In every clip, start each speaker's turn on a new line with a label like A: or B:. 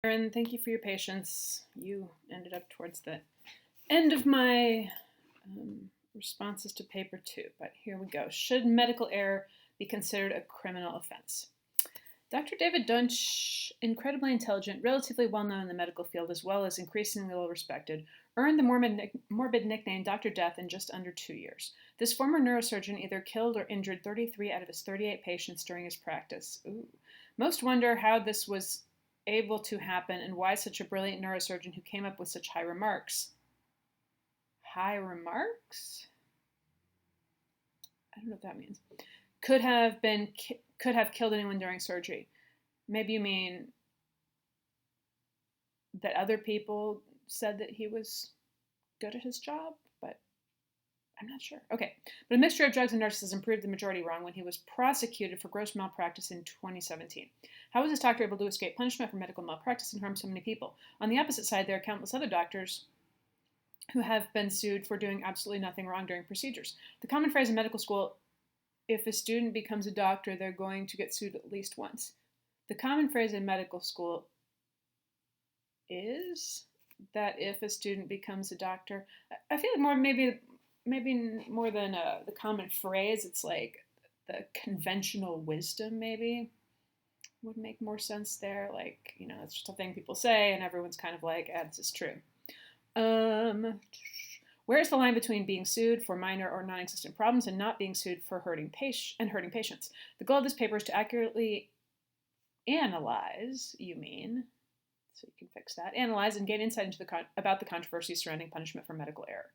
A: Cyren, thank you for your patience. You ended up towards the end of my responses to paper 2, but here we go. Should medical error be considered a criminal offense? Dr. David Dunch, incredibly intelligent, relatively well-known in the medical field, as well as increasingly well-respected, earned the morbid nickname Dr. Death in just under 2 years. This former neurosurgeon either killed or injured 33 out of his 38 patients during his practice. Ooh. Most wonder how this was able to happen and why such a brilliant neurosurgeon who came up with such high remarks. High remarks? I don't know what that means. Could have killed anyone during surgery. Maybe you mean that other people said that he was good at his job, but I'm not sure. Okay. But a mixture of drugs and narcissism proved the majority wrong when he was prosecuted for gross malpractice in 2017. How was this doctor able to escape punishment for medical malpractice and harm so many people? On the opposite side, there are countless other doctors who have been sued for doing absolutely nothing wrong during procedures. The common phrase in medical school, if a student becomes a doctor, they're going to get sued at least once. The common phrase in medical school is that if a student becomes a doctor, I feel like maybe more than the common phrase, it's like the conventional wisdom maybe would make more sense there. Like, it's just a thing people say and everyone's kind of like, this is true. Where is the line between being sued for minor or non-existent problems and not being sued for hurting patients? The goal of this paper is to accurately analyze, you mean, so you can fix that, analyze and gain insight into about the controversy surrounding punishment for medical error.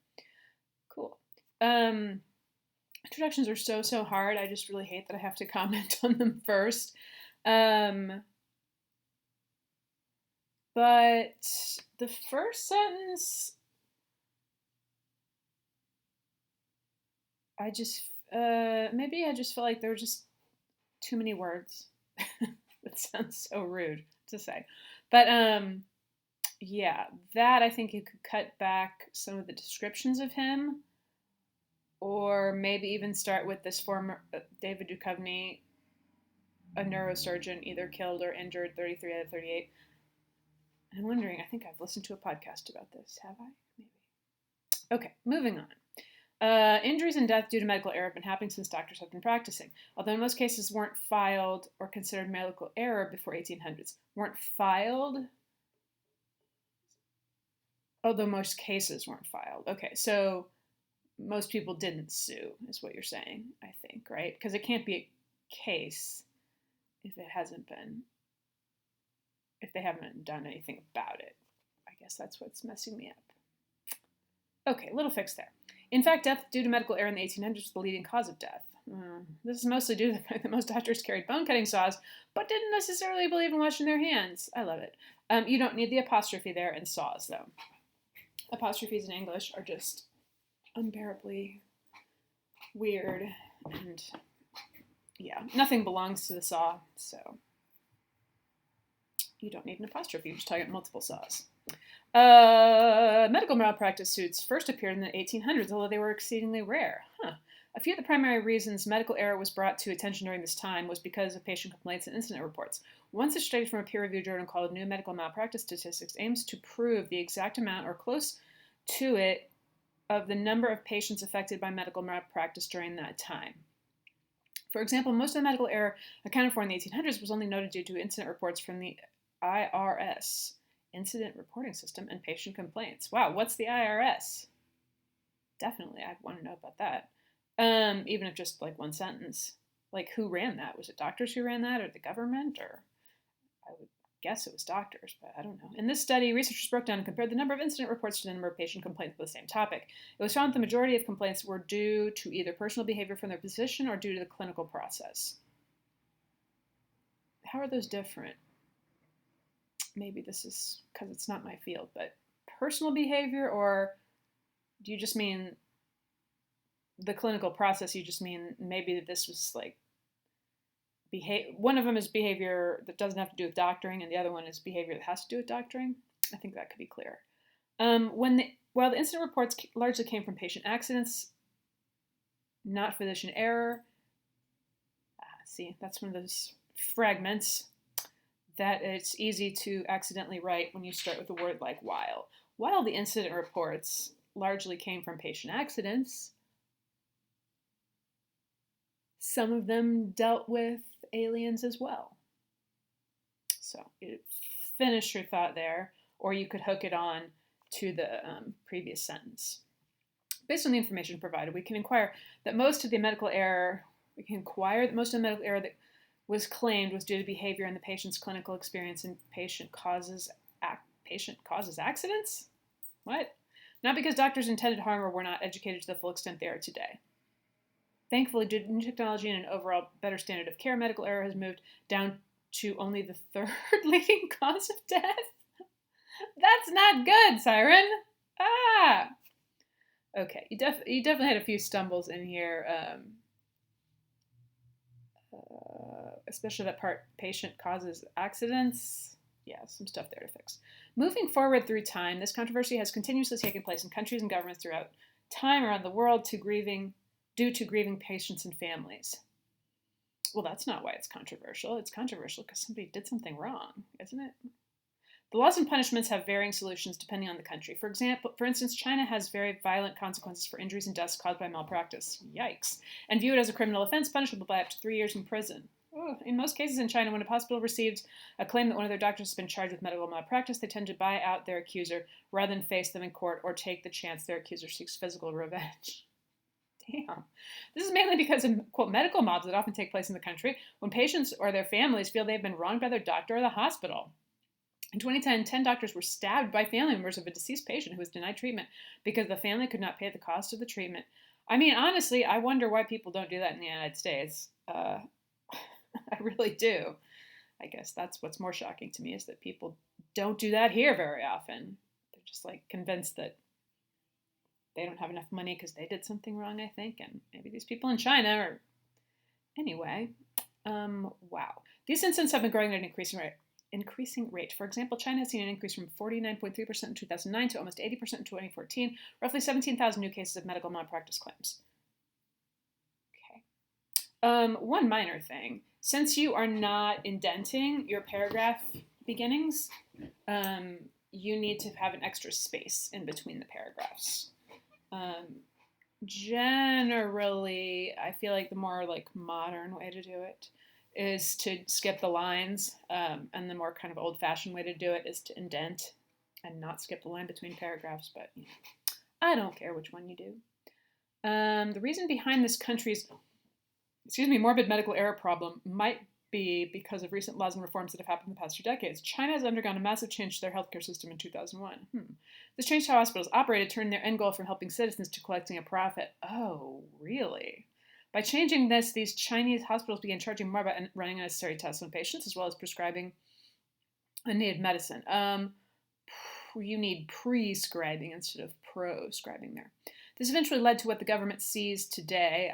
A: Cool. Introductions are so hard. I just really hate that I have to comment on them first. But the first sentence, maybe I just felt like there were just too many words. That sounds so rude to say. But yeah, that I think you could cut back some of the descriptions of him, or maybe even start with this former David Duchovny, a neurosurgeon, either killed or injured 33 out of 38. I'm wondering, I think I've listened to a podcast about this. Have I? Maybe. Okay, moving on. Injuries and death due to medical error have been happening since doctors have been practicing. Although most cases weren't filed or considered medical error before 1800s. Weren't filed? Although most cases weren't filed. Okay, so most people didn't sue, is what you're saying, I think, right? Because it can't be a case if it hasn't been, if they haven't done anything about it. I guess that's what's messing me up. Okay, little fix there. In fact, death due to medical error in the 1800s was the leading cause of death. This is mostly due to the fact that most doctors carried bone-cutting saws, but didn't necessarily believe in washing their hands. I love it. You don't need the apostrophe there in saws, though. Apostrophes in English are just unbearably weird, and yeah, nothing belongs to the saw, so you don't need an apostrophe. You're just talking about multiple saws. Medical malpractice suits first appeared in the 1800s, although they were exceedingly rare. A few of the primary reasons medical error was brought to attention during this time was because of patient complaints and incident reports. One such study from a peer-reviewed journal called New Medical Malpractice Statistics aims to prove the exact amount or close to it of the number of patients affected by medical malpractice during that time. For example, most of the medical error accounted for in the 1800s was only noted due to incident reports from the IRS, Incident Reporting System, and patient complaints. Wow, what's the IRS? Definitely, I want to know about that. Even if just like one sentence. Like, who ran that? Was it doctors who ran that, or the government? Or I would guess it was doctors, but I don't know. In this study, researchers broke down and compared the number of incident reports to the number of patient complaints with the same topic. It was found that the majority of complaints were due to either personal behavior from their physician or due to the clinical process. How are those different? Maybe this is because it's not my field, but personal behavior, or do you just mean the clinical process? You just mean maybe this was like one of them is behavior that doesn't have to do with doctoring, and the other one is behavior that has to do with doctoring. I think that could be clear. While the incident reports largely came from patient accidents, not physician error. See, that's one of those fragments. that it's easy to accidentally write when you start with a word like while. While the incident reports largely came from patient accidents, some of them dealt with aliens as well. So you finish your thought there, or you could hook it on to the previous sentence. Based on the information provided, we can inquire that most of the medical error that was claimed was due to behavior in the patient's clinical experience and patient causes accidents? What? Not because doctors intended harm or were not educated to the full extent they are today. Thankfully, due to new technology and an overall better standard of care, medical error has moved down to only the third leading cause of death. That's not good, Cyren. Ah! Okay, you definitely had a few stumbles in here, especially that part, patient causes accidents. Yeah, some stuff there to fix. Moving forward through time, this controversy has continuously taken place in countries and governments throughout time around the world due to grieving patients and families. Well, that's not why it's controversial. It's controversial because somebody did something wrong, isn't it? The laws and punishments have varying solutions depending on the country. For instance, China has very violent consequences for injuries and deaths caused by malpractice. Yikes. And view it as a criminal offense punishable by up to 3 years in prison. In most cases in China, when a hospital receives a claim that one of their doctors has been charged with medical malpractice, they tend to buy out their accuser rather than face them in court or take the chance their accuser seeks physical revenge. Damn. This is mainly because of, quote, medical mobs that often take place in the country when patients or their families feel they've been wronged by their doctor or the hospital. In 2010, 10 doctors were stabbed by family members of a deceased patient who was denied treatment because the family could not pay the cost of the treatment. I mean, honestly, I wonder why people don't do that in the United States. I really do. I guess that's what's more shocking to me is that people don't do that here very often. They're just like convinced that they don't have enough money because they did something wrong, I think. And maybe these people in China are... Anyway, wow. These incidents have been growing at an increasing rate. For example, China has seen an increase from 49.3% in 2009 to almost 80% in 2014, roughly 17,000 new cases of medical malpractice claims. Okay. One minor thing. Since you are not indenting your paragraph beginnings, you need to have an extra space in between the paragraphs. Generally, I feel like the more like modern way to do it is to skip the lines, and the more kind of old-fashioned way to do it is to indent and not skip the line between paragraphs, but you know, I don't care which one you do. The reason behind this country's morbid medical error problem might be because of recent laws and reforms that have happened in the past 2 decades. China has undergone a massive change to their healthcare system in 2001. This changed how hospitals operated, turning their end goal from helping citizens to collecting a profit. Oh, really? By changing this, these Chinese hospitals began charging more about running unnecessary tests on patients, as well as prescribing unneeded medicine. You need prescribing instead of proscribing there. This eventually led to what the government sees today.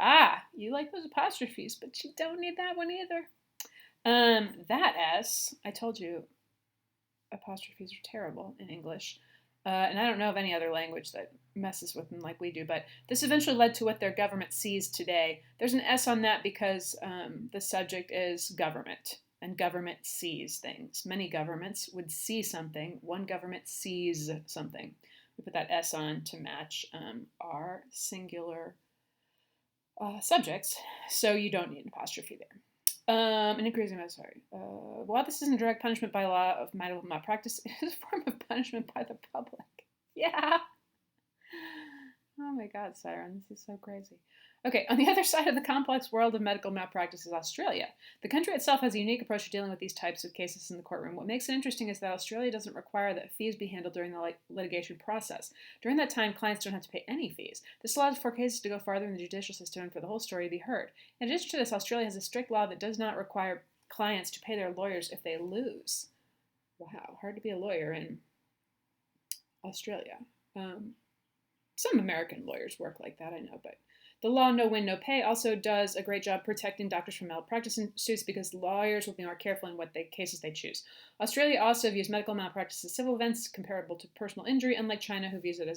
A: You like those apostrophes, but you don't need that one either. That S, I told you, apostrophes are terrible in English. And I don't know of any other language that messes with them like we do, but this eventually led to what their government sees today. There's an S on that because the subject is government, and government sees things. Many governments would see something. One government sees something. We put that S on to match our singular subjects, so you don't need an apostrophe there. An increasing, while this isn't direct punishment by law of medical malpractice, it is a form of punishment by the public. Yeah. Oh my God, Cyren, this is so crazy. Okay, on the other side of the complex world of medical malpractice is Australia. The country itself has a unique approach to dealing with these types of cases in the courtroom. What makes it interesting is that Australia doesn't require that fees be handled during the litigation process. During that time, clients don't have to pay any fees. This allows for cases to go farther in the judicial system and for the whole story to be heard. In addition to this, Australia has a strict law that does not require clients to pay their lawyers if they lose. Wow, hard to be a lawyer in Australia. Some American lawyers work like that, I know, but the law no win, no pay also does a great job protecting doctors from malpractice suits because lawyers will be more careful in what cases they choose. Australia also views medical malpractice as civil offense comparable to personal injury, unlike China, who views it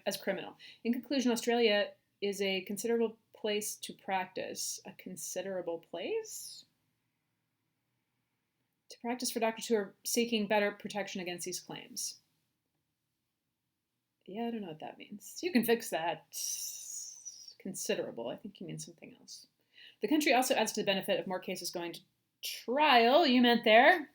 A: as criminal. In conclusion, Australia is a considerable place to practice. A considerable place? To Practice for doctors who are seeking better protection against these claims. Yeah, I don't know what that means. You can fix that. Considerable. I think you mean something else. The country also adds to the benefit of more cases going to trial. You meant there.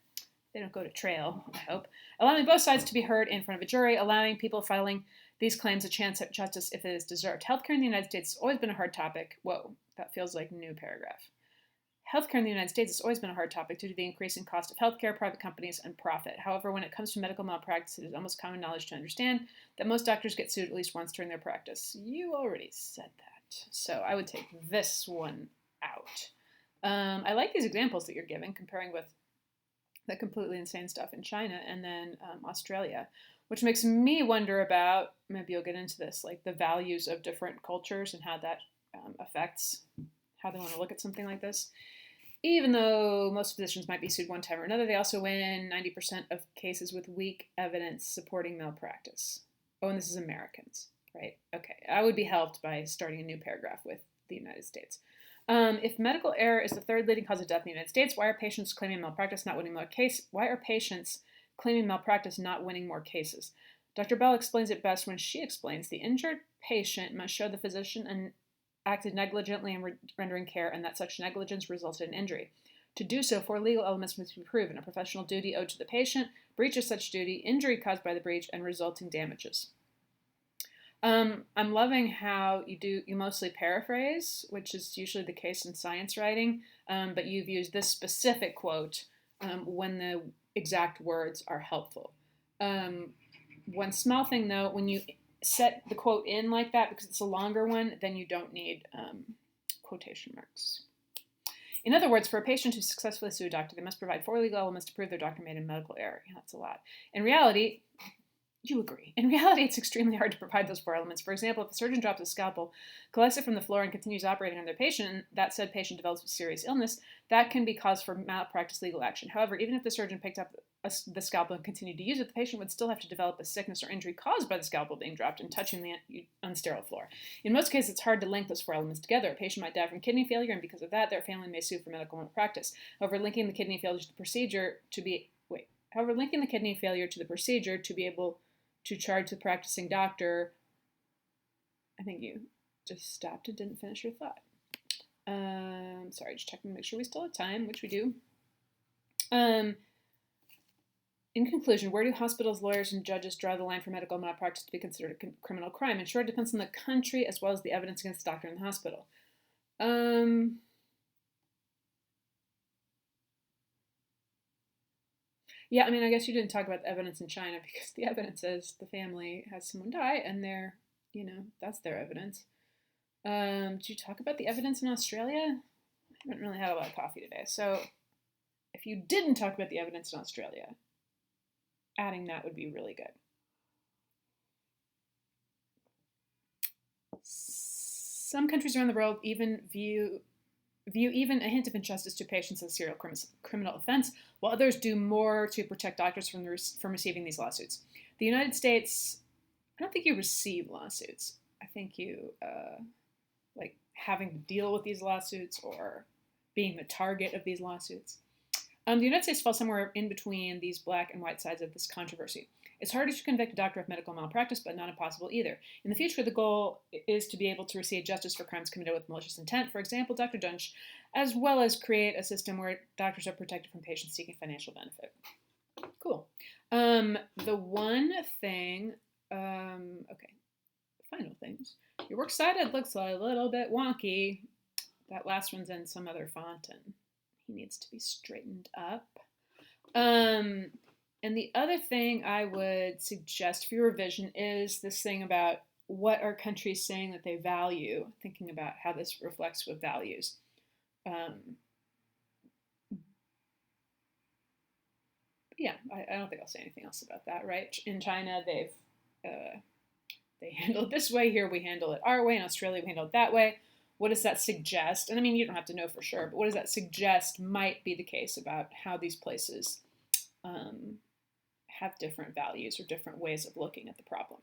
A: They don't go to trail, I hope. Allowing both sides to be heard in front of a jury, allowing people filing these claims a chance at justice if it is deserved. Healthcare in the United States has always been a hard topic. Whoa, that feels like a new paragraph. Healthcare in the United States has always been a hard topic due to the increasing cost of healthcare, private companies, and profit. However, when it comes to medical malpractice, it is almost common knowledge to understand that most doctors get sued at least once during their practice. You already said that. So I would take this one out. I like these examples that you're giving, comparing with the completely insane stuff in China and then Australia, which makes me wonder about, maybe you'll get into this, like the values of different cultures and how that affects how they want to look at something like this. Even though most physicians might be sued one time or another, they also win 90% of cases with weak evidence supporting malpractice. Oh, and this is Americans, right? Okay, I would be helped by starting a new paragraph with the United States. If medical error is the third leading cause of death in the United States, why are patients claiming malpractice not winning more cases? Why are patients claiming malpractice not winning more cases? Dr. Bell explains it best when she explains the injured patient must show the physician and acted negligently in rendering care and that such negligence resulted in injury. To do so, 4 legal elements must be proven: a professional duty owed to the patient, breach of such duty, injury caused by the breach, and resulting damages. I'm loving how you mostly paraphrase, which is usually the case in science writing, but you've used this specific quote when the exact words are helpful. One small thing though, when you set the quote in like that, because it's a longer one, then you don't need quotation marks. In other words, for a patient to successfully sue a doctor, they must provide 4 legal elements to prove their doctor made a medical error. Yeah, that's a lot. In reality, you agree. In reality, it's extremely hard to provide those 4 elements. For example, if a surgeon drops a scalpel, collects it from the floor, and continues operating on their patient, and that said patient develops a serious illness, that can be cause for malpractice legal action. However, even if the surgeon picked up the scalpel and continued to use it, the patient would still have to develop a sickness or injury caused by the scalpel being dropped and touching the unsterile floor. In most cases, it's hard to link those 4 elements together. A patient might die from kidney failure, and because of that, their family may sue for medical malpractice. However, linking the kidney failure to the procedure to be able to charge the practicing doctor. I think you just stopped and didn't finish your thought. Sorry, just checking to make sure we still have time, which we do. In conclusion, where do hospitals, lawyers, and judges draw the line for medical malpractice to be considered a criminal crime? And sure, it depends on the country as well as the evidence against the doctor in the hospital. Yeah, I mean, I guess you didn't talk about the evidence in China because the evidence is the family has someone die and they're, that's their evidence. Did you talk about the evidence in Australia? I haven't really had a lot of coffee today. So if you didn't talk about the evidence in Australia, adding that would be really good. Some countries around the world even view even a hint of injustice to patients as a serial criminal offense, while others do more to protect doctors from receiving these lawsuits. The United States, I don't think you receive lawsuits. I think you like having to deal with these lawsuits or being the target of these lawsuits. The United States falls somewhere in between these black and white sides of this controversy. It's harder to convict a doctor of medical malpractice, but not impossible either. In the future, the goal is to be able to receive justice for crimes committed with malicious intent, for example, Dr. Dunch, as well as create a system where doctors are protected from patients seeking financial benefit. Cool. The one thing, okay, final things. Your works cited looks a little bit wonky. That last one's in some other font, and he needs to be straightened up. And the other thing I would suggest for your revision is this thing about what are countries saying that they value, thinking about how this reflects with values. Yeah, I don't think I'll say anything else about that, right? In China, they handle it this way. Here we handle it our way. In Australia, we handle it that way. What does that suggest? And I mean, you don't have to know for sure, but what does that suggest might be the case about how these places have different values or different ways of looking at the problem?